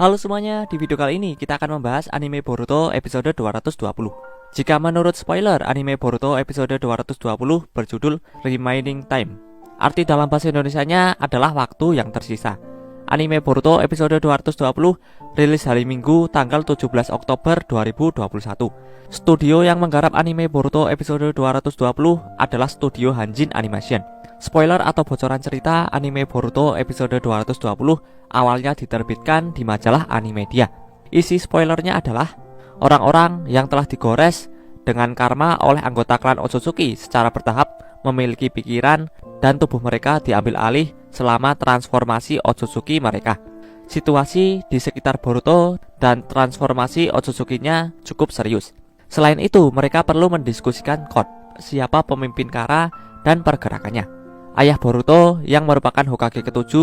Halo semuanya, di video kali ini kita akan membahas anime Boruto episode 220. Jika menurut spoiler, anime Boruto episode 220 berjudul Remaining Time. Arti dalam bahasa Indonesianya adalah waktu yang tersisa. Anime Boruto episode 220 rilis hari Minggu tanggal 17 Oktober 2021. Studio yang menggarap anime Boruto episode 220 adalah Studio Hanjin Animation. Spoiler atau bocoran cerita, anime Boruto episode 220 awalnya diterbitkan di majalah Animedia. Isi spoilernya adalah orang-orang yang telah digores dengan karma oleh anggota klan Otsutsuki secara bertahap memiliki pikiran dan tubuh mereka diambil alih selama transformasi Otsutsuki mereka. Situasi di sekitar Boruto dan transformasi Otsutsukinya cukup serius. Selain itu, mereka perlu mendiskusikan code, siapa pemimpin Kara dan pergerakannya. Ayah Boruto yang merupakan Hokage ke-7,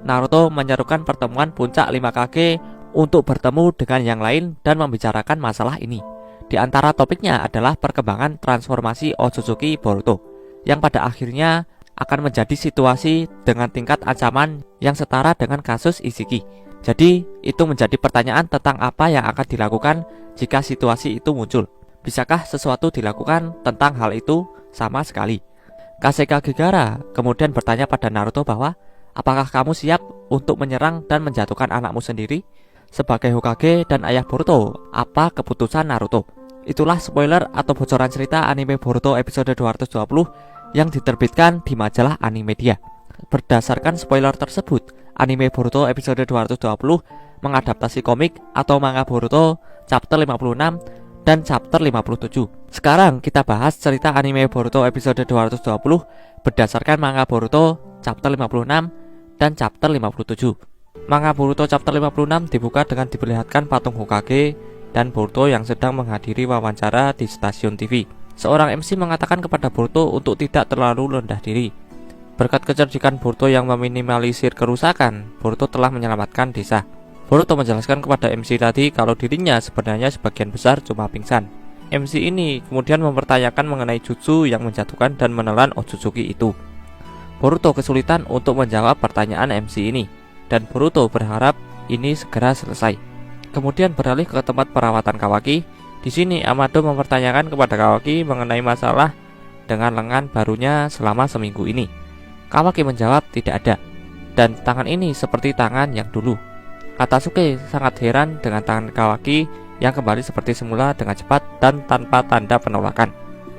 Naruto, menyerukan pertemuan puncak 5 Kage untuk bertemu dengan yang lain dan membicarakan masalah ini. Di antara topiknya adalah perkembangan transformasi Otsutsuki Boruto, yang pada akhirnya akan menjadi situasi dengan tingkat ancaman yang setara dengan kasus Iziki. Jadi, itu menjadi pertanyaan tentang apa yang akan dilakukan jika situasi itu muncul. Bisakah sesuatu dilakukan tentang hal itu? Sama sekali. Kaseka Gegara kemudian bertanya pada Naruto bahwa apakah kamu siap untuk menyerang dan menjatuhkan anakmu sendiri? Sebagai Hokage dan ayah Boruto, apa keputusan Naruto? Itulah spoiler atau bocoran cerita anime Boruto episode 220 yang diterbitkan di majalah Animedia. Berdasarkan spoiler tersebut, anime Boruto episode 220 mengadaptasi komik atau manga Boruto chapter 56 dan chapter 57. Sekarang kita bahas cerita anime Boruto episode 220 berdasarkan manga Boruto chapter 56 dan chapter 57. Manga Boruto chapter 56 dibuka dengan diperlihatkan patung Hokage dan Boruto yang sedang menghadiri wawancara di stasiun TV. Seorang MC mengatakan kepada Boruto untuk tidak terlalu rendah diri. Berkat kecerdikan Boruto yang meminimalisir kerusakan, Boruto telah menyelamatkan desa. Boruto menjelaskan kepada MC tadi kalau dirinya sebenarnya sebagian besar cuma pingsan. MC ini kemudian mempertanyakan mengenai jutsu yang menjatuhkan dan menelan Otsutsuki itu. Boruto kesulitan untuk menjawab pertanyaan MC ini, dan Boruto berharap ini segera selesai. Kemudian beralih ke tempat perawatan Kawaki. Di sini Amado mempertanyakan kepada Kawaki mengenai masalah dengan lengan barunya selama seminggu ini. Kawaki menjawab tidak ada, dan tangan ini seperti tangan yang dulu. Katasuke sangat heran dengan tangan Kawaki yang kembali seperti semula dengan cepat dan tanpa tanda penolakan.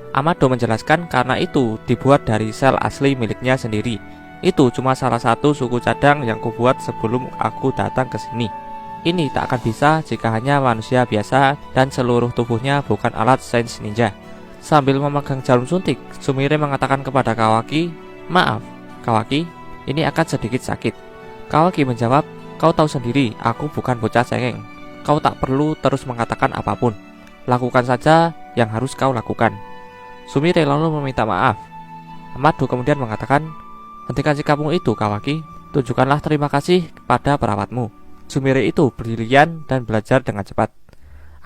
Amado menjelaskan karena itu dibuat dari sel asli miliknya sendiri. Itu cuma salah satu suku cadang yang kubuat sebelum aku datang ke sini. Ini tak akan bisa jika hanya manusia biasa dan seluruh tubuhnya bukan alat sains ninja. Sambil memegang jarum suntik, Sumire mengatakan kepada Kawaki, "Maaf, Kawaki, ini akan sedikit sakit." Kawaki menjawab, "Kau tahu sendiri, aku bukan bocah cengeng. Kau tak perlu terus mengatakan apapun. Lakukan saja yang harus kau lakukan." Sumire lalu meminta maaf. Amado kemudian mengatakan, "Hentikan sikapmu itu, Kawaki. Tunjukkanlah terima kasih kepada perawatmu." Sumire itu brilian dan belajar dengan cepat.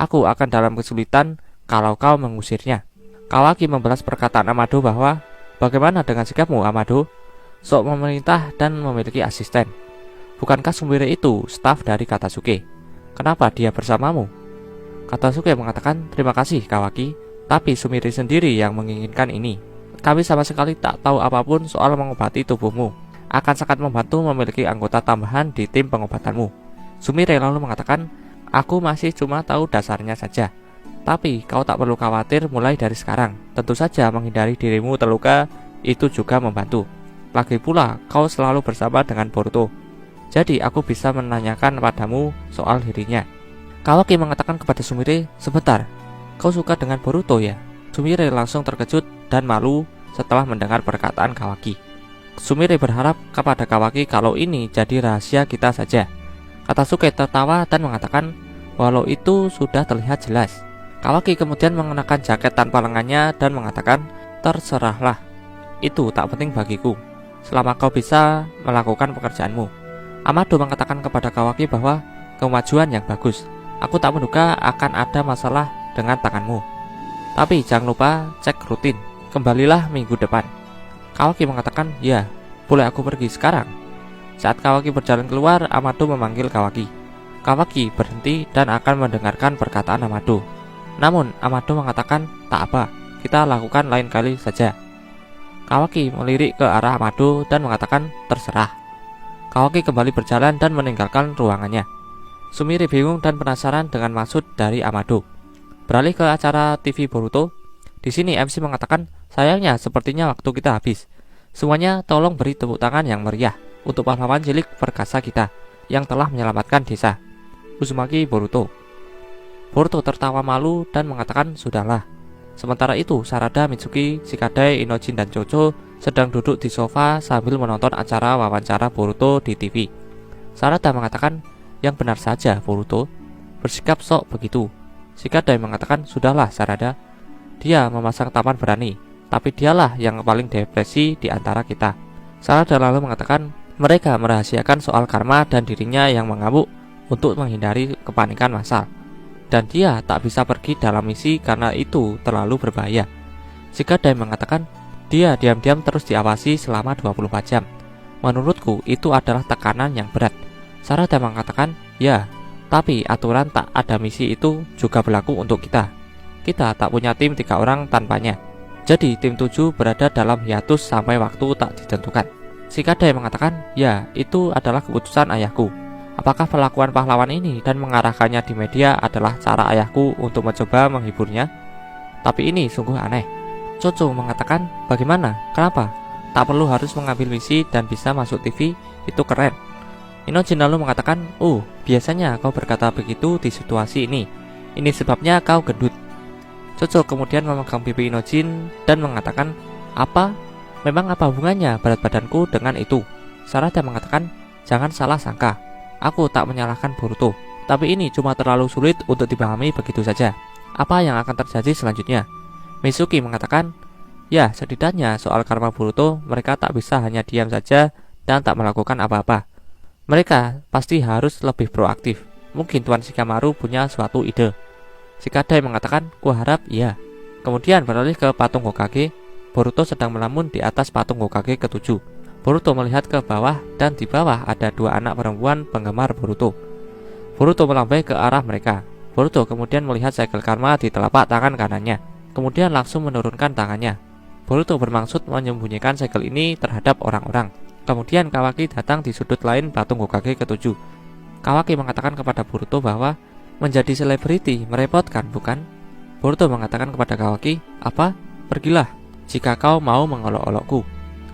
"Aku akan dalam kesulitan kalau kau mengusirnya." Kawaki membalas perkataan Amado bahwa, "Bagaimana dengan sikapmu, Amado? Sok memerintah dan memiliki asisten. Bukankah Sumire itu staf dari Katasuke? Kenapa dia bersamamu?" Katasuke mengatakan, "Terima kasih, Kawaki, tapi Sumire sendiri yang menginginkan ini. Kami sama sekali tak tahu apapun soal mengobati tubuhmu. Akan sangat membantu memiliki anggota tambahan di tim pengobatanmu." Sumire lalu mengatakan, "Aku masih cuma tahu dasarnya saja. Tapi kau tak perlu khawatir mulai dari sekarang. Tentu saja menghindari dirimu terluka itu juga membantu. Lagi pula kau selalu bersama dengan Boruto. Jadi aku bisa menanyakan padamu soal dirinya." Kawaki mengatakan kepada Sumire, "Sebentar, kau suka dengan Boruto ya?" Sumire langsung terkejut dan malu setelah mendengar perkataan Kawaki. Sumire berharap kepada Kawaki kalau ini jadi rahasia kita saja. Katasuke tertawa dan mengatakan, "Walau itu sudah terlihat jelas." Kawaki kemudian mengenakan jaket tanpa lengannya dan mengatakan, "Terserahlah, itu tak penting bagiku, selama kau bisa melakukan pekerjaanmu." Amado mengatakan kepada Kawaki bahwa kemajuan yang bagus. "Aku tak menduga akan ada masalah dengan tanganmu. Tapi jangan lupa cek rutin. Kembalilah minggu depan." Kawaki mengatakan, "Ya, boleh aku pergi sekarang?" Saat Kawaki berjalan keluar, Amado memanggil Kawaki. Kawaki berhenti dan akan mendengarkan perkataan Amado. Namun Amado mengatakan, tak apa, kita lakukan lain kali saja. Kawaki melirik ke arah Amado dan mengatakan, terserah. Kawaki kembali berjalan dan meninggalkan ruangannya. Sumire bingung dan penasaran dengan maksud dari Amado. Beralih ke acara TV Boruto. Di sini MC mengatakan, sayangnya sepertinya waktu kita habis. Semuanya tolong beri tepuk tangan yang meriah untuk pahlawan cilik perkasa kita yang telah menyelamatkan desa, Uzumaki Boruto. Boruto tertawa malu dan mengatakan, sudahlah. Sementara itu, Sarada, Mitsuki, Shikadai, Inojin, dan Chocho sedang duduk di sofa sambil menonton acara wawancara Boruto di TV. Sarada mengatakan, yang benar saja Boruto, bersikap sok begitu. Shikadai mengatakan, sudahlah Sarada, dia memasang taman berani, tapi dialah yang paling depresi di antara kita. Sarada lalu mengatakan, mereka merahasiakan soal karma dan dirinya yang mengamuk untuk menghindari kepanikan massal. Dan dia tak bisa pergi dalam misi karena itu terlalu berbahaya. Shikadai mengatakan, dia diam-diam terus diawasi selama 24 jam. Menurutku itu adalah tekanan yang berat. Sarada mengatakan, ya, tapi aturan tak ada misi itu juga berlaku untuk kita. Kita tak punya tim 3 orang tanpanya. Jadi tim 7 berada dalam hiatus sampai waktu tak ditentukan. Shikadai mengatakan, ya, itu adalah keputusan ayahku. Apakah perlakuan pahlawan ini dan mengarahkannya di media adalah cara ayahku untuk mencoba menghiburnya? Tapi ini sungguh aneh. Chocho mengatakan, bagaimana? Kenapa? Tak perlu harus mengambil misi dan bisa masuk TV, itu keren. Inojin lalu mengatakan, biasanya kau berkata begitu di situasi ini. Ini sebabnya kau gendut. Chocho kemudian memegang pipi Inojin dan mengatakan, apa? Memang apa hubungannya berat badanku dengan itu? Sarada mengatakan, jangan salah sangka. Aku tak menyalahkan Boruto, tapi ini cuma terlalu sulit untuk dipahami begitu saja. Apa yang akan terjadi selanjutnya? Mitsuki mengatakan, ya, setidaknya soal karma Boruto, mereka tak bisa hanya diam saja dan tak melakukan apa-apa. Mereka pasti harus lebih proaktif. Mungkin Tuan Shikamaru punya suatu ide. Shikadai mengatakan, kuharap iya. Kemudian beralih ke patung Hokage. Boruto sedang melamun di atas patung Hokage ke-7. Boruto melihat ke bawah dan di bawah ada 2 anak perempuan penggemar Boruto. Boruto melambai ke arah mereka. Boruto kemudian melihat segel karma di telapak tangan kanannya. Kemudian langsung menurunkan tangannya. Boruto bermaksud menyembunyikan segel ini terhadap orang-orang. Kemudian Kawaki datang di sudut lain patung Hokage ke-7. Kawaki mengatakan kepada Boruto bahwa menjadi selebriti merepotkan, bukan? Boruto mengatakan kepada Kawaki, apa? Pergilah jika kau mau mengolok-olokku.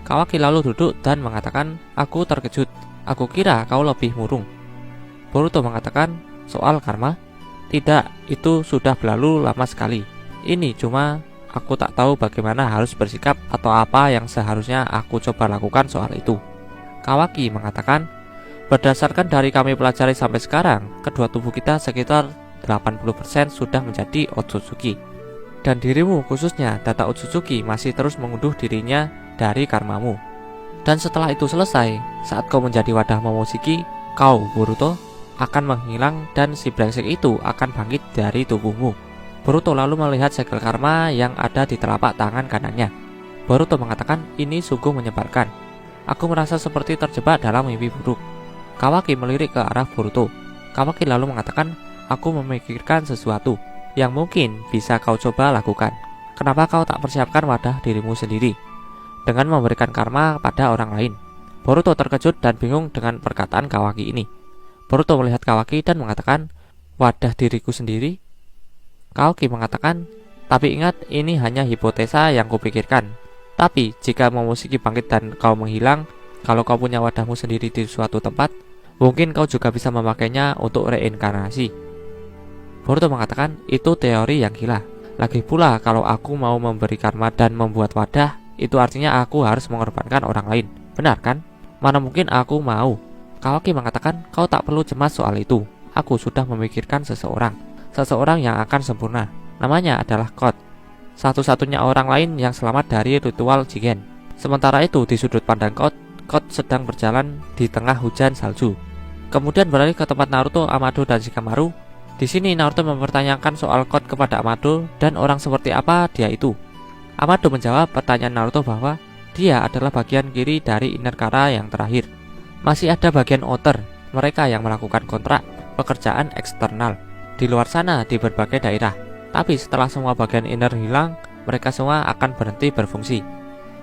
Kawaki lalu duduk dan mengatakan, aku terkejut, aku kira kau lebih murung. Boruto mengatakan, soal karma? Tidak, itu sudah berlalu lama sekali. Ini cuma aku tak tahu bagaimana harus bersikap atau apa yang seharusnya aku coba lakukan soal itu. Kawaki mengatakan, berdasarkan dari kami pelajari sampai sekarang, kedua tubuh kita sekitar 80% sudah menjadi Otsutsuki. Dan dirimu khususnya Data Otsutsuki masih terus mengunduh dirinya dari karmamu. Dan setelah itu selesai, saat kau menjadi wadah Momoshiki, kau, Boruto, akan menghilang dan si brengsek itu akan bangkit dari tubuhmu. Boruto lalu melihat segel karma yang ada di telapak tangan kanannya. Boruto mengatakan, ini sungguh menyebalkan. Aku merasa seperti terjebak dalam mimpi buruk. Kawaki melirik ke arah Boruto. Kawaki lalu mengatakan, aku memikirkan sesuatu yang mungkin bisa kau coba lakukan. Kenapa kau tak persiapkan wadah dirimu sendiri dengan memberikan karma pada orang lain? Boruto terkejut dan bingung dengan perkataan Kawaki ini. Boruto melihat Kawaki dan mengatakan, wadah diriku sendiri? Kawaki mengatakan, tapi ingat ini hanya hipotesa yang kupikirkan. Tapi jika Momoshiki bangkit dan kau menghilang, kalau kau punya wadahmu sendiri di suatu tempat, mungkin kau juga bisa memakainya untuk reinkarnasi. Boruto mengatakan, itu teori yang gila. Lagi pula kalau aku mau memberi karma dan membuat wadah, itu artinya aku harus mengorbankan orang lain. Benar kan? Mana mungkin aku mau. Kawaki mengatakan, kau tak perlu cemas soal itu. Aku sudah memikirkan seseorang yang akan sempurna. Namanya adalah Kot, satu-satunya orang lain yang selamat dari ritual Jigen. Sementara itu di sudut pandang Kot sedang berjalan di tengah hujan salju. Kemudian beralih ke tempat Naruto, Amado, dan Shikamaru. Di sini Naruto mempertanyakan soal Kot kepada Amado dan orang seperti apa dia itu. Amado menjawab pertanyaan Naruto bahwa dia adalah bagian kiri dari Inner Kara yang terakhir. Masih ada bagian outer, mereka yang melakukan kontrak, pekerjaan eksternal di luar sana di berbagai daerah. Tapi setelah semua bagian inner hilang, mereka semua akan berhenti berfungsi.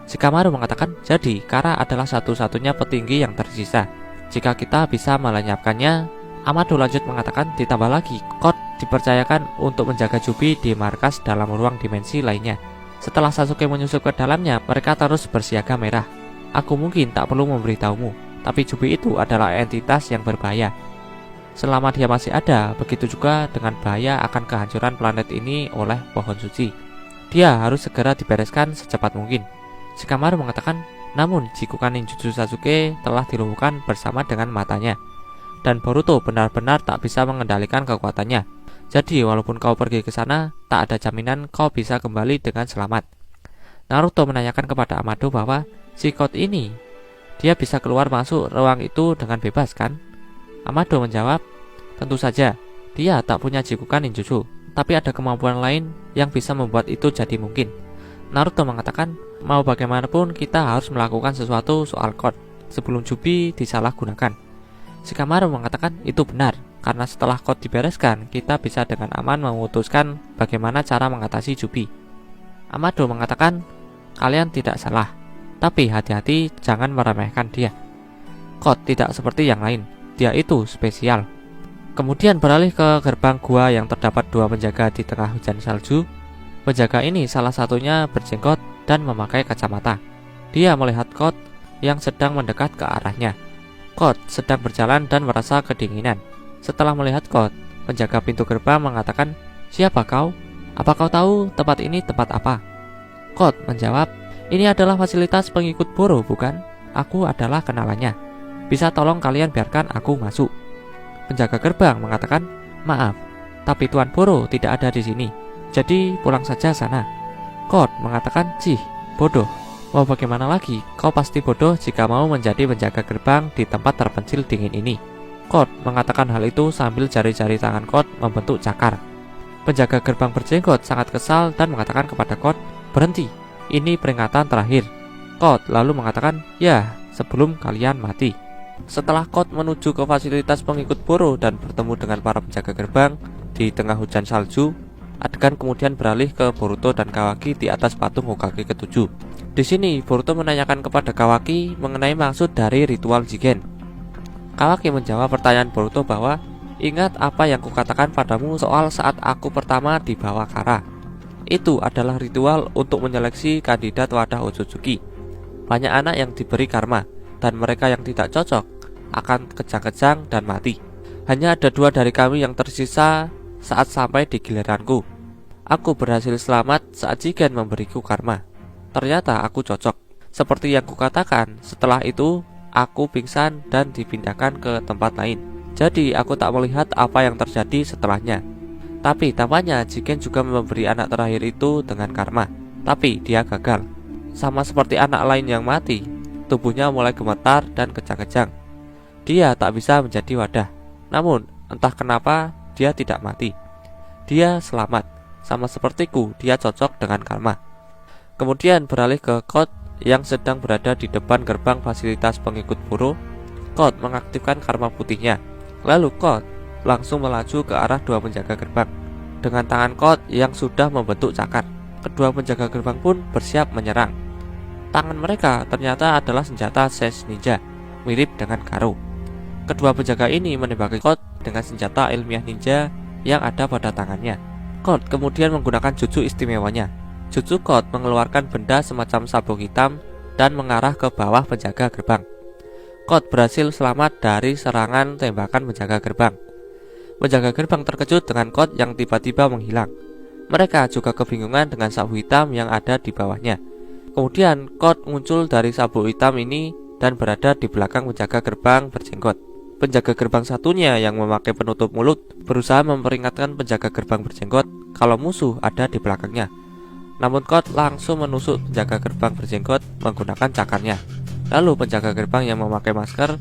Shikamaru mengatakan, jadi Kara adalah satu-satunya petinggi yang tersisa. Jika kita bisa melenyapkannya, Amado lanjut mengatakan, ditambah lagi Code dipercayakan untuk menjaga Jubi di markas dalam ruang dimensi lainnya. Setelah Sasuke menyusup ke dalamnya, mereka terus bersiaga merah. Aku mungkin tak perlu memberitahumu, tapi Jubi itu adalah entitas yang berbahaya. Selama dia masih ada, begitu juga dengan bahaya akan kehancuran planet ini oleh pohon suci. Dia harus segera dibereskan secepat mungkin. Shikamaru mengatakan, namun jikukan ninjutsu Sasuke telah dilumpuhkan bersama dengan matanya, dan Boruto benar-benar tak bisa mengendalikan kekuatannya. Jadi walaupun kau pergi ke sana, tak ada jaminan kau bisa kembali dengan selamat. Naruto menanyakan kepada Amado bahwa si Code ini, dia bisa keluar masuk ruang itu dengan bebas kan? Amado menjawab, tentu saja, dia tak punya jikukan ninjutsu, tapi ada kemampuan lain yang bisa membuat itu jadi mungkin. Naruto mengatakan, mau bagaimanapun kita harus melakukan sesuatu soal Code sebelum Jubi disalahgunakan. Shikamaru mengatakan itu benar, karena setelah Code dibereskan, kita bisa dengan aman memutuskan bagaimana cara mengatasi Jubi. Amado mengatakan, kalian tidak salah, tapi hati-hati jangan meremehkan dia. Code tidak seperti yang lain, dia itu spesial. Kemudian beralih ke gerbang gua yang terdapat 2 penjaga di tengah hujan salju. Penjaga ini salah satunya berjenggot dan memakai kacamata. Dia melihat Code yang sedang mendekat ke arahnya. Code sedang berjalan dan merasa kedinginan. Setelah melihat Code, penjaga pintu gerbang mengatakan, siapa kau? Apa kau tahu tempat ini tempat apa? Code menjawab, ini adalah fasilitas pengikut Boro, bukan? Aku adalah kenalannya. Bisa tolong kalian biarkan aku masuk? Penjaga gerbang mengatakan, maaf, tapi Tuan Boro tidak ada di sini. Jadi pulang saja sana. Code mengatakan, cih, bodoh. Mau bagaimana lagi? Kau pasti bodoh jika mau menjadi penjaga gerbang di tempat terpencil dingin ini. Code mengatakan hal itu sambil jari-jari tangan Code membentuk cakar. Penjaga gerbang berjenggot sangat kesal dan mengatakan kepada Code, berhenti, ini peringatan terakhir. Code lalu mengatakan, ya, sebelum kalian mati. Setelah Code menuju ke fasilitas pengikut Boro dan bertemu dengan para penjaga gerbang di tengah hujan salju, adegan kemudian beralih ke Boruto dan Kawaki di atas patung Hokage ke-7. Di sini Boruto menanyakan kepada Kawaki mengenai maksud dari ritual Jigen. Kawaki menjawab pertanyaan Boruto bahwa, ingat apa yang kukatakan padamu soal saat aku pertama dibawa Kara. Itu adalah ritual untuk menyeleksi kandidat wadah Otsutsuki. Banyak anak yang diberi karma, dan mereka yang tidak cocok akan kejang-kejang dan mati. Hanya ada 2 dari kami yang tersisa saat sampai di giliranku. Aku berhasil selamat saat Jigen memberiku karma. Ternyata aku cocok. Seperti yang kukatakan, setelah itu aku pingsan dan dipindahkan ke tempat lain. Jadi aku tak melihat apa yang terjadi setelahnya. Tapi tampaknya Jigen juga memberi anak terakhir itu dengan karma. Tapi dia gagal. Sama seperti anak lain yang mati, tubuhnya mulai gemetar dan kejang-kejang. Dia tak bisa menjadi wadah. Namun entah kenapa dia tidak mati. Dia selamat. Sama sepertiku, dia cocok dengan karma. Kemudian beralih ke Code yang sedang berada di depan gerbang fasilitas pengikut Boro. Code mengaktifkan karma putihnya. Lalu Code langsung melaju ke arah 2 penjaga gerbang dengan tangan Code yang sudah membentuk cakar. Kedua penjaga gerbang pun bersiap menyerang. Tangan mereka ternyata adalah senjata Sage Ninja, mirip dengan Karo. Kedua penjaga ini menembaki Code dengan senjata ilmiah ninja yang ada pada tangannya. Code kemudian menggunakan jutsu istimewanya. Jutsu Code mengeluarkan benda semacam sabuk hitam dan mengarah ke bawah penjaga gerbang. Code berhasil selamat dari serangan tembakan penjaga gerbang. Penjaga gerbang terkejut dengan Code yang tiba-tiba menghilang. Mereka juga kebingungan dengan sabuk hitam yang ada di bawahnya. Kemudian Code muncul dari sabuk hitam ini dan berada di belakang penjaga gerbang berjenggot. Penjaga gerbang satunya yang memakai penutup mulut berusaha memperingatkan penjaga gerbang berjenggot kalau musuh ada di belakangnya. Namun Code langsung menusuk penjaga gerbang berjenggot menggunakan cakarnya. Lalu penjaga gerbang yang memakai masker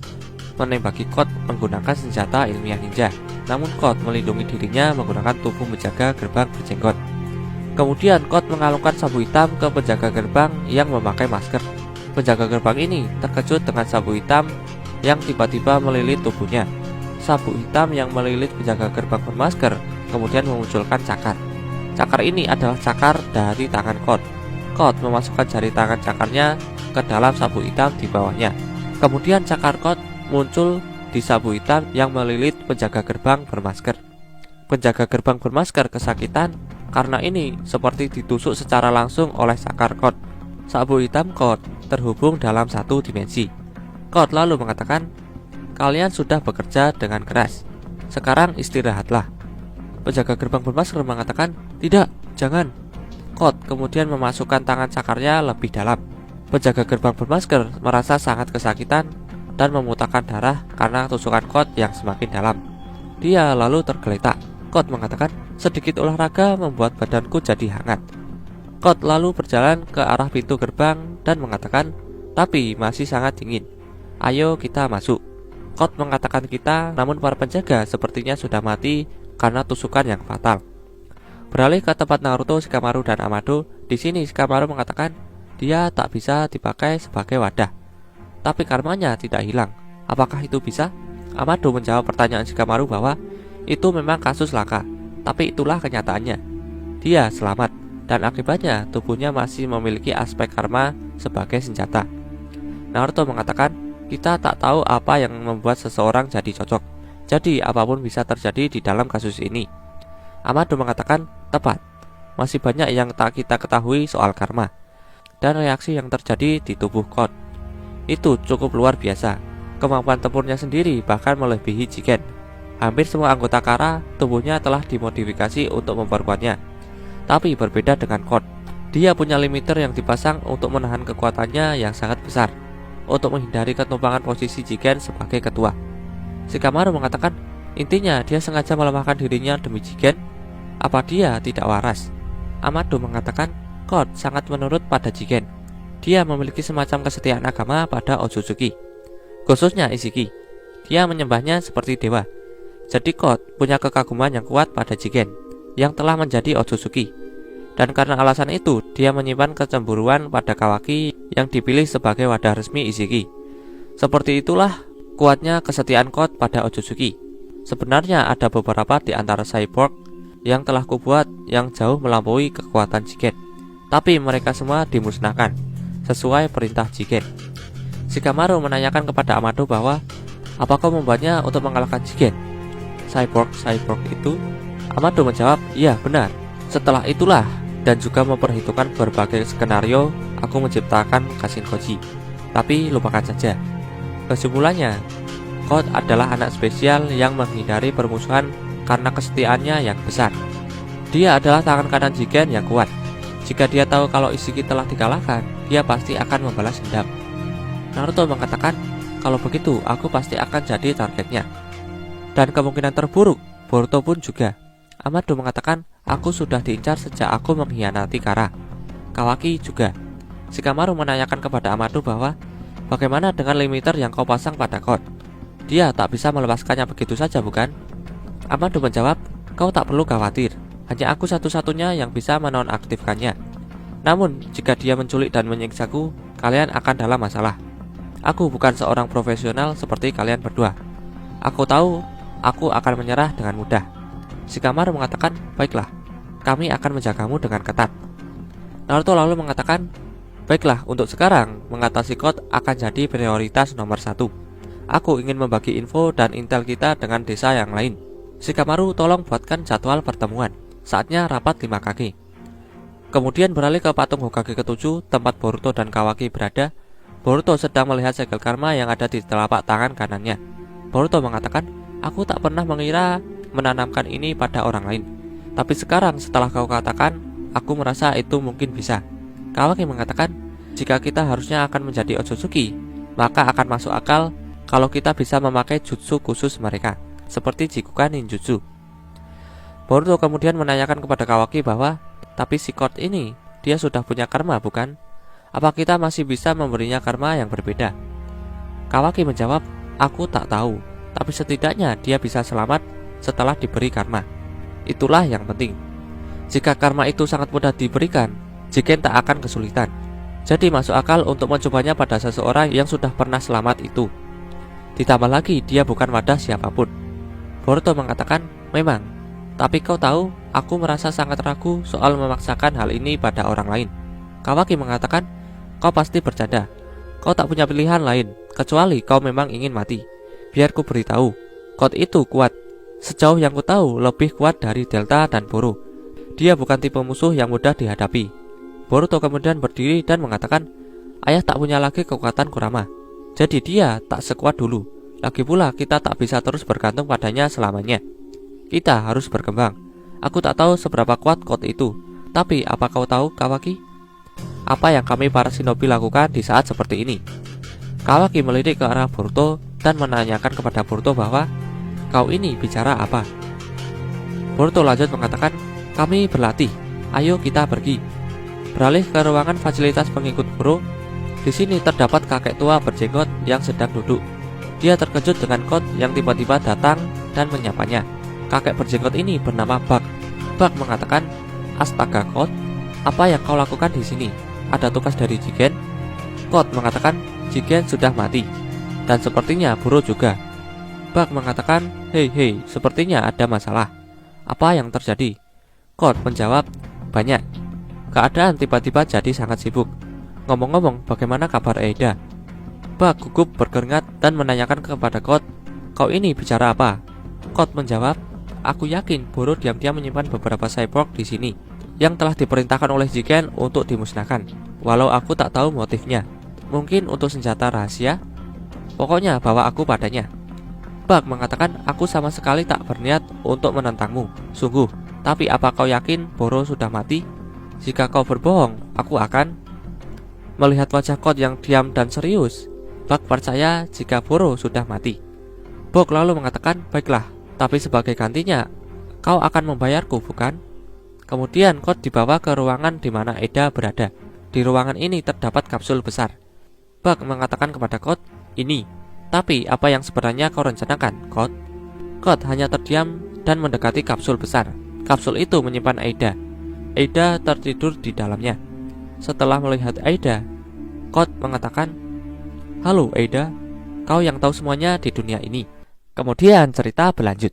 menembaki Code menggunakan senjata ilmiah ninja. Namun Code melindungi dirinya menggunakan tubuh penjaga gerbang berjenggot. Kemudian Code mengalungkan sabuk hitam ke penjaga gerbang yang memakai masker. Penjaga gerbang ini terkejut dengan sabuk hitam yang tiba-tiba melilit tubuhnya. sabuk hitam yang melilit penjaga gerbang bermasker kemudian memunculkan cakar. Cakar ini adalah cakar dari tangan Code. Code memasukkan jari tangan cakarnya ke dalam sabuk hitam di bawahnya. Kemudian cakar Code muncul di sabuk hitam yang melilit penjaga gerbang bermasker. Penjaga gerbang bermasker kesakitan karena ini seperti ditusuk secara langsung oleh cakar Code. Sabuk hitam Code terhubung dalam satu dimensi. Code lalu mengatakan, "Kalian sudah bekerja dengan keras. Sekarang istirahatlah." Penjaga gerbang bermasker mengatakan, "Tidak, jangan." Code kemudian memasukkan tangan cakarnya lebih dalam. Penjaga gerbang bermasker merasa sangat kesakitan dan memuntahkan darah karena tusukan Code yang semakin dalam. Dia lalu tergeletak. Code mengatakan, "Sedikit olahraga membuat badanku jadi hangat." Code lalu berjalan ke arah pintu gerbang dan mengatakan, "Tapi masih sangat dingin. Ayo kita masuk." Code mengatakan kita, namun para penjaga sepertinya sudah mati karena tusukan yang fatal. Beralih ke tempat Naruto, Shikamaru, dan Amado. Di sini Shikamaru mengatakan dia tak bisa dipakai sebagai wadah, tapi karmanya tidak hilang. Apakah itu bisa? Amado menjawab pertanyaan Shikamaru bahwa itu memang kasus langka, tapi itulah kenyataannya. Dia selamat, dan akibatnya tubuhnya masih memiliki aspek karma sebagai senjata. Naruto mengatakan kita tak tahu apa yang membuat seseorang jadi cocok. Jadi apapun bisa terjadi di dalam kasus ini. Amado mengatakan tepat. Masih banyak yang tak kita ketahui soal karma dan reaksi yang terjadi di tubuh Code. Itu cukup luar biasa. Kemampuan tempurnya sendiri bahkan melebihi Jigen. Hampir semua anggota Kara tubuhnya telah dimodifikasi untuk memperkuatnya. Tapi berbeda dengan Code. Dia punya limiter yang dipasang untuk menahan kekuatannya yang sangat besar, untuk menghindari ketumpangan posisi Jigen sebagai ketua. Shikamaru mengatakan intinya dia sengaja melemahkan dirinya demi Jigen. Apa dia tidak waras? Amado mengatakan Code sangat menurut pada Jigen. Dia memiliki semacam kesetiaan agama pada Otsutsuki, khususnya Ishiki. Dia menyembahnya seperti dewa. Jadi Code punya kekaguman yang kuat pada Jigen yang telah menjadi Otsutsuki. Dan karena alasan itu dia menyimpan kecemburuan pada Kawaki yang dipilih sebagai wadah resmi Ishiki. Seperti itulah kuatnya kesetiaan Code pada Otsutsuki. Sebenarnya ada beberapa di antara cyborg yang telah kubuat yang jauh melampaui kekuatan Jigen, tapi mereka semua dimusnahkan sesuai perintah Jigen. Shikamaru menanyakan kepada Amado bahwa apa kau membuatnya untuk mengalahkan Jigen? Cyborg itu? Amado menjawab, "Iya benar. Setelah itulah dan juga memperhitungkan berbagai skenario, aku menciptakan Kashinkoji. Tapi lupakan saja. Kesimpulannya, Code adalah anak spesial yang menghindari permusuhan karena kesetiaannya yang besar. Dia adalah tangan kanan Jigen yang kuat. Jika dia tahu kalau Ishiki telah dikalahkan, dia pasti akan membalas dendam." Naruto mengatakan, "Kalau begitu, aku pasti akan jadi targetnya. Dan kemungkinan terburuk, Boruto pun juga." Amado mengatakan, "Aku sudah diincar sejak aku mengkhianati Kara. Kawaki juga." Shikamaru menanyakan kepada Amado bahwa bagaimana dengan limiter yang kau pasang pada Code? Dia tak bisa melepaskannya begitu saja, bukan? Amado menjawab, "Kau tak perlu khawatir. Hanya aku satu-satunya yang bisa menonaktifkannya. Namun, jika dia menculik dan menyiksaku, kalian akan dalam masalah. Aku bukan seorang profesional seperti kalian berdua. Aku tahu aku akan menyerah dengan mudah." Shikamaru mengatakan, "Baiklah, kami akan menjagamu dengan ketat." Naruto lalu mengatakan, "Baiklah, untuk sekarang, mengatasi Code akan jadi prioritas nomor 1. Aku ingin membagi info dan intel kita dengan desa yang lain. Shikamaru, tolong buatkan jadwal pertemuan. Saatnya rapat 5 kaki." Kemudian beralih ke patung Hokage ke-7, tempat Boruto dan Kawaki berada. Boruto sedang melihat segel karma yang ada di telapak tangan kanannya. Boruto mengatakan, "Aku tak pernah mengira menanamkan ini pada orang lain. Tapi sekarang setelah kau katakan, aku merasa itu mungkin bisa." Kawaki mengatakan, "Jika kita harusnya akan menjadi Otsutsuki, maka akan masuk akal kalau kita bisa memakai jutsu khusus mereka, seperti Jikukan Ninjutsu." Boruto kemudian menanyakan kepada Kawaki bahwa, "Tapi si Code ini, dia sudah punya karma, bukan? Apa kita masih bisa memberinya karma yang berbeda?" Kawaki menjawab, "Aku tak tahu, tapi setidaknya dia bisa selamat setelah diberi karma. Itulah yang penting. Jika karma itu sangat mudah diberikan, Jigen tak akan kesulitan. Jadi masuk akal untuk mencobanya pada seseorang yang sudah pernah selamat itu. Ditambah lagi dia bukan wadah siapapun. Boruto mengatakan, memang. Tapi kau tahu, aku merasa sangat ragu soal memaksakan hal ini pada orang lain. Kawaki mengatakan, kau pasti bercanda. Kau tak punya pilihan lain, kecuali kau memang ingin mati. Biar ku beritahu, Code itu kuat. Sejauh yang ku tahu, lebih kuat dari Delta dan Boro. Dia bukan tipe musuh yang mudah dihadapi. Boruto kemudian berdiri dan mengatakan, ayah tak punya lagi kekuatan Kurama. Jadi dia tak sekuat dulu. Lagi pula kita tak bisa terus bergantung padanya selamanya. Kita harus berkembang. Aku tak tahu seberapa kuat Code itu. Tapi apa kau tahu, Kawaki? Apa yang kami para shinobi lakukan di saat seperti ini? Kawaki melirik ke arah Boruto dan menanyakan kepada Boruto bahwa, kau ini bicara apa? Boruto lanjut mengatakan, kami berlatih. Ayo kita pergi. Beralih ke ruangan fasilitas pengikut Boro. Di sini terdapat kakek tua berjenggot yang sedang duduk. Dia terkejut dengan Code yang tiba-tiba datang dan menyapanya. Kakek berjenggot ini bernama Bug. Bug mengatakan, astaga Code, apa yang kau lakukan di sini? Ada tugas dari Jigen? Code mengatakan, Jigen sudah mati. Dan sepertinya Boro juga. Bug mengatakan, hei, sepertinya ada masalah. Apa yang terjadi? Code menjawab, banyak. Keadaan tiba-tiba jadi sangat sibuk. Ngomong-ngomong, bagaimana kabar Eida? Bug gugup berkeringat dan menanyakan kepada Code, kau ini bicara apa? Code menjawab, aku yakin Boro diam-diam menyimpan beberapa cyborg di sini yang telah diperintahkan oleh Jigen untuk dimusnahkan. Walau aku tak tahu motifnya. Mungkin untuk senjata rahasia? Pokoknya bawa aku padanya. Bug mengatakan, aku sama sekali tak berniat untuk menentangmu. Sungguh. Tapi apa kau yakin Boro sudah mati? Jika kau berbohong, aku akan... Melihat wajah Code yang diam dan serius, Bug percaya jika Boro sudah mati. Bug lalu mengatakan, baiklah, tapi sebagai gantinya, kau akan membayarku, bukan? Kemudian Code dibawa ke ruangan di mana Eida berada. Di ruangan ini terdapat kapsul besar. Bug mengatakan kepada Code, ini. Tapi apa yang sebenarnya kau rencanakan, Code? Code hanya terdiam dan mendekati kapsul besar. Kapsul itu menyimpan Eida. Eida tertidur di dalamnya. Setelah melihat Eida, Code mengatakan, halo Eida, kau yang tahu semuanya di dunia ini. Kemudian cerita berlanjut.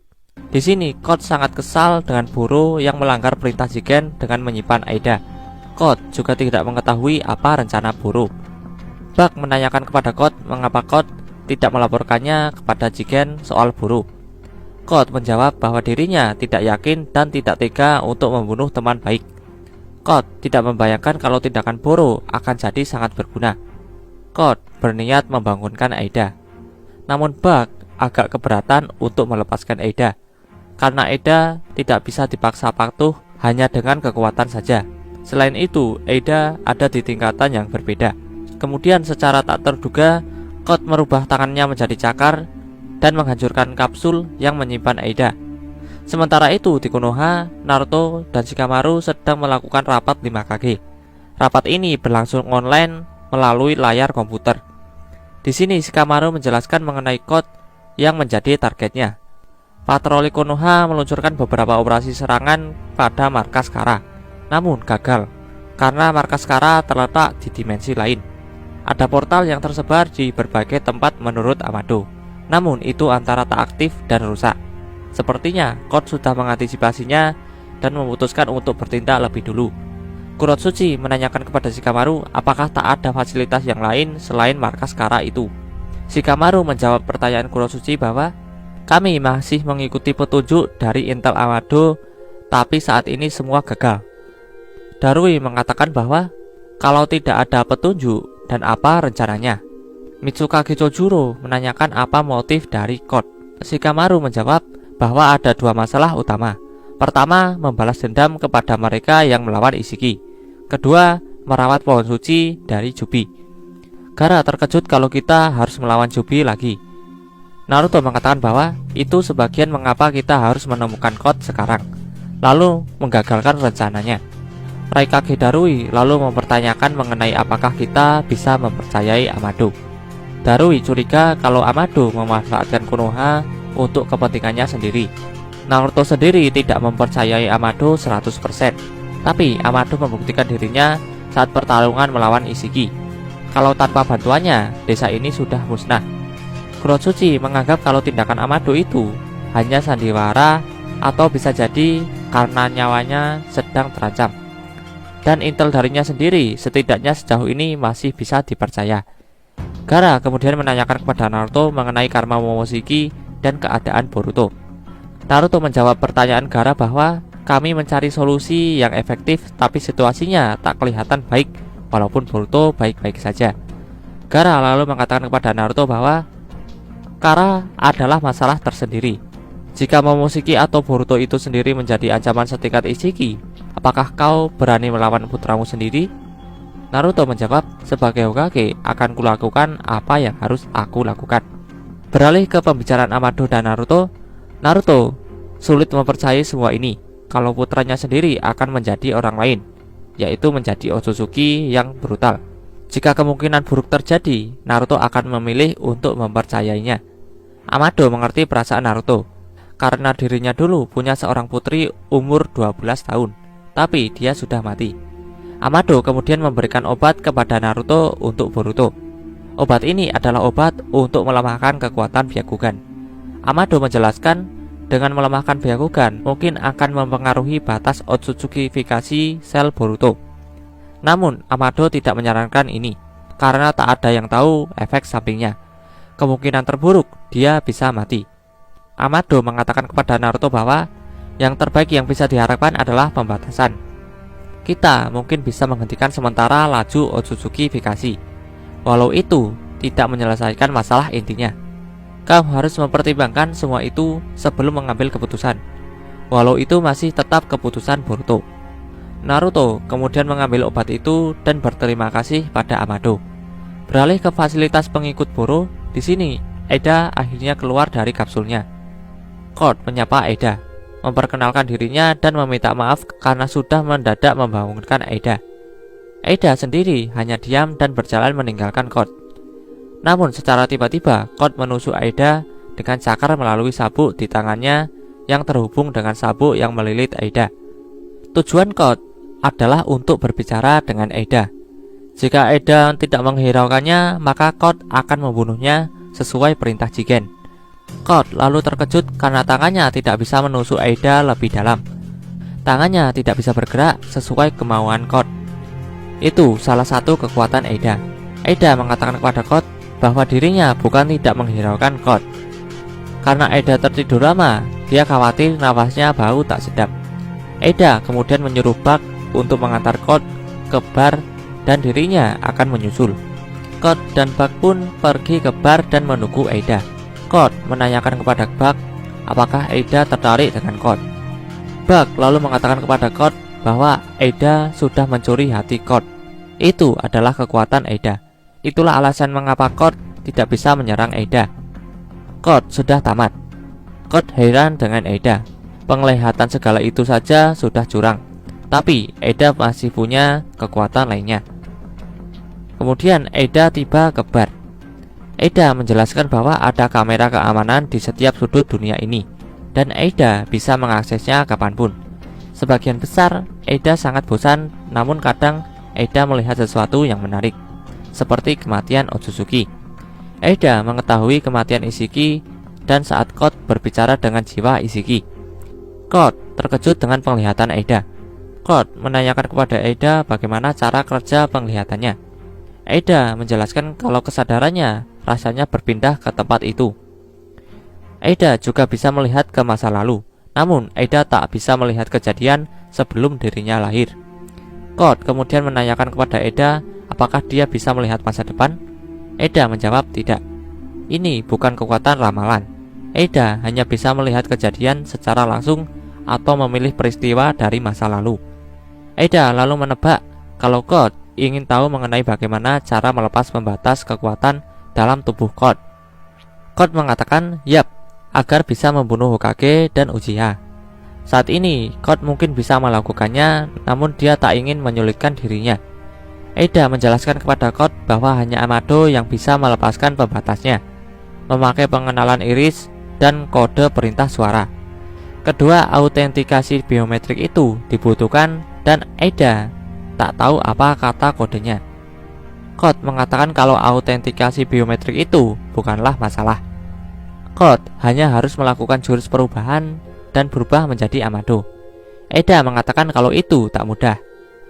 Di sini Code sangat kesal dengan Boro yang melanggar perintah Jigen dengan menyimpan Eida. Code juga tidak mengetahui apa rencana Boro. Bug menanyakan kepada Code mengapa Code tidak melaporkannya kepada Jigen soal Boro. Code menjawab bahwa dirinya tidak yakin dan tidak tega untuk membunuh teman baik. Code tidak membayangkan kalau tindakan Boro akan jadi sangat berguna. Code berniat membangunkan Eida. Namun Bug agak keberatan untuk melepaskan Eida, karena Eida tidak bisa dipaksa patuh hanya dengan kekuatan saja. Selain itu, Eida ada di tingkatan yang berbeda. Kemudian secara tak terduga, Code merubah tangannya menjadi cakar dan menghancurkan kapsul yang menyimpan Eida. Sementara itu di Konoha, Naruto dan Shikamaru sedang melakukan rapat 5Kage. Rapat ini berlangsung online melalui layar komputer. Di sini Shikamaru menjelaskan mengenai Code yang menjadi targetnya. Patroli Konoha meluncurkan beberapa operasi serangan pada markas Kara, namun gagal karena markas Kara terletak di dimensi lain. Ada portal yang tersebar di berbagai tempat menurut Amado, namun itu antara tak aktif dan rusak. Sepertinya Code sudah mengantisipasinya dan memutuskan untuk bertindak lebih dulu. Kurotsuchi menanyakan kepada Shikamaru apakah tak ada fasilitas yang lain selain markas Kara itu. Shikamaru menjawab pertanyaan Kurotsuchi bahwa kami masih mengikuti petunjuk dari Intel Amado, tapi saat ini semua gagal. Darui mengatakan bahwa kalau tidak ada petunjuk dan apa rencananya. Mitsukage Chojuro menanyakan apa motif dari Code. Shikamaru menjawab bahwa ada dua masalah utama. Pertama, membalas dendam kepada mereka yang melawan Ishiki. Kedua, merawat pohon suci dari Jubi. Gaara terkejut kalau kita harus melawan Jubi lagi. Naruto mengatakan bahwa itu sebagian mengapa kita harus menemukan Code sekarang, lalu menggagalkan rencananya. Raikage Darui lalu mempertanyakan mengenai apakah kita bisa mempercayai Amado. Darui curiga kalau Amado memanfaatkan Konoha untuk kepentingannya sendiri. Naruto sendiri tidak mempercayai Amado 100%, tapi Amado membuktikan dirinya saat pertarungan melawan Ishiki. Kalau tanpa bantuannya, desa ini sudah musnah. Kurotsuchi menganggap kalau tindakan Amado itu hanya sandiwara atau bisa jadi karena nyawanya sedang terancam. Dan intel darinya sendiri setidaknya sejauh ini masih bisa dipercaya. Gaara kemudian menanyakan kepada Naruto mengenai karma Momoshiki dan keadaan Boruto. Naruto menjawab pertanyaan Gaara bahwa kami mencari solusi yang efektif, tapi situasinya tak kelihatan baik walaupun Boruto baik-baik saja. Gaara lalu mengatakan kepada Naruto bahwa Gaara adalah masalah tersendiri. Jika Momoshiki atau Boruto itu sendiri menjadi ancaman setingkat Ishiki, apakah kau berani melawan putramu sendiri? Naruto menjawab, sebagai Hokage akan kulakukan apa yang harus aku lakukan. Beralih ke pembicaraan Amado dan Naruto sulit mempercayai semua ini kalau putranya sendiri akan menjadi orang lain, yaitu menjadi Otsutsuki yang brutal. Jika kemungkinan buruk terjadi, Naruto akan memilih untuk mempercayainya. Amado mengerti perasaan Naruto, karena dirinya dulu punya seorang putri umur 12 tahun, tapi dia sudah mati. Amado kemudian memberikan obat kepada Naruto untuk Boruto. Obat ini adalah obat untuk melemahkan kekuatan Byakugan. Amado menjelaskan, dengan melemahkan Byakugan mungkin akan mempengaruhi batas Otsutsukifikasi sel Boruto. Namun Amado tidak menyarankan ini karena tak ada yang tahu efek sampingnya. Kemungkinan terburuk dia bisa mati. Amado mengatakan kepada Naruto bahwa yang terbaik yang bisa diharapkan adalah pembatasan. Kita mungkin bisa menghentikan sementara laju Otsutsukifikasi, walau itu tidak menyelesaikan masalah intinya. Kau harus mempertimbangkan semua itu sebelum mengambil keputusan, walau itu masih tetap keputusan Boruto. Naruto kemudian mengambil obat itu dan berterima kasih pada Amado. Beralih ke fasilitas pengikut Boro, di sini Eda akhirnya keluar dari kapsulnya. Code menyapa Eda, memperkenalkan dirinya dan meminta maaf karena sudah mendadak membangunkan Eda. Eda sendiri hanya diam dan berjalan meninggalkan Code. Namun secara tiba-tiba Code menusuk Eda dengan cakar melalui sabuk di tangannya yang terhubung dengan sabuk yang melilit Eda. Tujuan Code adalah untuk berbicara dengan Eda. Jika Eda tidak menghiraukannya, maka Code akan membunuhnya sesuai perintah Jigen. Code lalu terkejut karena tangannya tidak bisa menusuk Eda lebih dalam. Tangannya tidak bisa bergerak sesuai kemauan Code. Itu salah satu kekuatan Eda. Eda mengatakan kepada Code bahwa dirinya bukan tidak menghiraukan Code. Karena Eda tertidur lama, dia khawatir nafasnya bau tak sedap. Eda kemudian menyuruh Bug untuk mengantar Code ke bar dan dirinya akan menyusul. Code dan Bug pun pergi ke bar dan menunggu Eda. Code menanyakan kepada Bug apakah Eda tertarik dengan Code. Bug lalu mengatakan kepada Code bahwa Eda sudah mencuri hati Code. Itu adalah kekuatan Eda. Itulah alasan mengapa Code tidak bisa menyerang Eda. Code sudah tamat. Code heran dengan Eda. Penglihatan segala itu saja sudah curang, tapi Eda masih punya kekuatan lainnya. Kemudian Eda tiba ke bar. Eda menjelaskan bahwa ada kamera keamanan di setiap sudut dunia ini, dan Eda bisa mengaksesnya kapanpun. Sebagian besar Eda sangat bosan, namun kadang Eda melihat sesuatu yang menarik, seperti kematian Otsutsuki. Eda mengetahui kematian Ishiki dan saat Code berbicara dengan jiwa Ishiki. Code terkejut dengan penglihatan Eda. Code menanyakan kepada Eda bagaimana cara kerja penglihatannya. Eda menjelaskan kalau kesadarannya rasanya berpindah ke tempat itu. Eda juga bisa melihat ke masa lalu, namun Eda tak bisa melihat kejadian sebelum dirinya lahir. Code kemudian menanyakan kepada Eda apakah dia bisa melihat masa depan. Eda menjawab tidak. Ini bukan kekuatan ramalan. Eda hanya bisa melihat kejadian secara langsung atau memilih peristiwa dari masa lalu. Eda lalu menebak kalau Code ingin tahu mengenai bagaimana cara melepas pembatas kekuatan dalam tubuh Code. Code mengatakan yap, agar bisa membunuh Hokage dan Uchiha. Saat ini Code mungkin bisa melakukannya, namun dia tak ingin menyulitkan dirinya. Eda menjelaskan kepada Code bahwa hanya Amado yang bisa melepaskan pembatasnya, memakai pengenalan iris dan kode perintah suara. Kedua autentikasi biometrik itu dibutuhkan dan Eda tak tahu apa kata kodenya. Code mengatakan kalau autentikasi biometrik itu bukanlah masalah. Code hanya harus melakukan jurus perubahan dan berubah menjadi Amado. Eda mengatakan kalau itu tak mudah.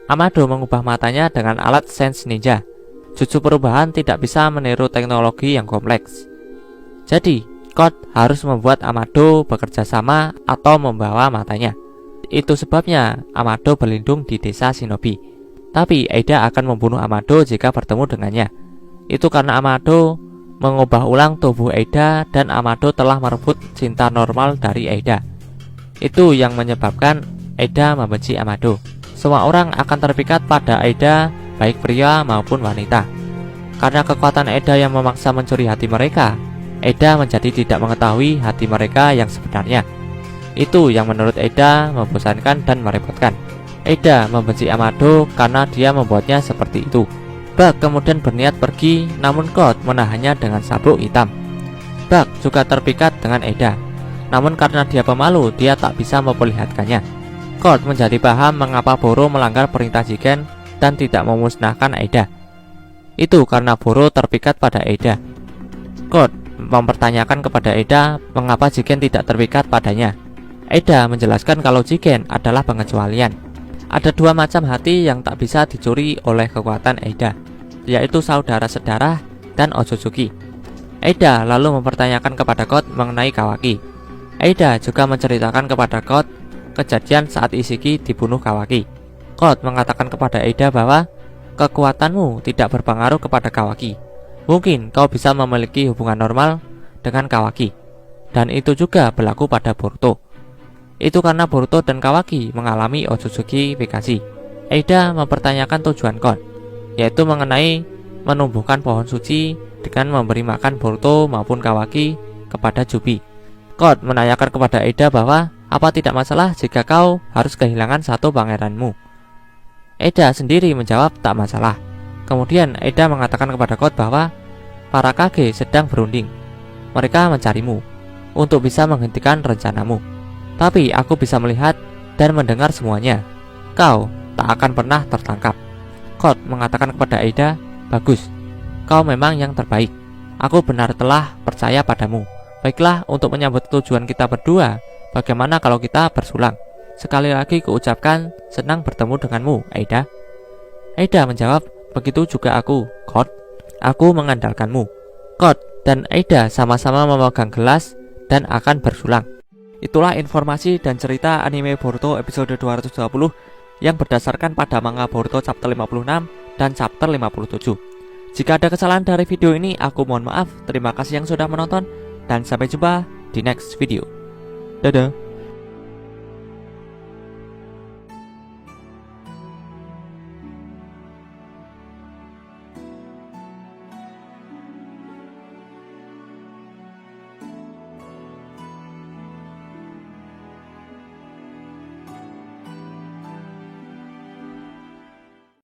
Amado mengubah matanya dengan alat Sense Ninja. Jutsu perubahan tidak bisa meniru teknologi yang kompleks. Jadi, Code harus membuat Amado bekerja sama atau membawa matanya. Itu sebabnya Amado berlindung di desa Shinobi. Tapi Eda akan membunuh Amado jika bertemu dengannya. Itu karena Amado mengubah ulang tubuh Eda dan Amado telah merebut cinta normal dari Eda. Itu yang menyebabkan Eda membenci Amado. Semua orang akan terpikat pada Eda, baik pria maupun wanita. Karena kekuatan Eda yang memaksa mencuri hati mereka, Eda menjadi tidak mengetahui hati mereka yang sebenarnya. Itu yang menurut Eda membosankan dan merepotkan. Eda membenci Amado karena dia membuatnya seperti itu. Bug kemudian berniat pergi, namun Code menahannya dengan sabuk hitam. Bug juga terpikat dengan Eda, namun karena dia pemalu, dia tak bisa memperlihatkannya. Code menjadi paham mengapa Boro melanggar perintah Jigen dan tidak memusnahkan Eda. Itu karena Boro terpikat pada Eda. Code mempertanyakan kepada Eda mengapa Jigen tidak terpikat padanya. Eda menjelaskan kalau Jigen adalah pengecualian. Ada dua macam hati yang tak bisa dicuri oleh kekuatan Eda, yaitu saudara sedarah dan Otsutsuki. Eda lalu mempertanyakan kepada Code mengenai Kawaki. Eda juga menceritakan kepada Code kejadian saat Ishiki dibunuh Kawaki. Code mengatakan kepada Eda bahwa kekuatanmu tidak berpengaruh kepada Kawaki. Mungkin kau bisa memiliki hubungan normal dengan Kawaki, dan itu juga berlaku pada Boruto. Itu karena Boruto dan Kawaki mengalami Otsutsuki Fikashi. Eda mempertanyakan tujuan Code, yaitu mengenai menumbuhkan pohon suci dengan memberi makan Boruto maupun Kawaki kepada Jubi. Code menanyakan kepada Eda bahwa apa tidak masalah jika kau harus kehilangan satu pangeranmu. Eda sendiri menjawab tak masalah. Kemudian Eda mengatakan kepada Code bahwa para Kage sedang berunding. Mereka mencarimu untuk bisa menghentikan rencanamu. Tapi aku bisa melihat dan mendengar semuanya. Kau tak akan pernah tertangkap. Code mengatakan kepada Eda, bagus, kau memang yang terbaik. Aku benar telah percaya padamu. Baiklah, untuk menyambut tujuan kita berdua, bagaimana kalau kita bersulang? Sekali lagi kuucapkan senang bertemu denganmu, Eda. Eda menjawab, begitu juga aku, Code. Aku mengandalkanmu. Code dan Eda sama-sama memegang gelas dan akan bersulang. Itulah informasi dan cerita anime Boruto episode 220 yang berdasarkan pada manga Boruto chapter 56 dan chapter 57. Jika ada kesalahan dari video ini, aku mohon maaf. Terima kasih yang sudah menonton dan sampai jumpa di next video. Dadah.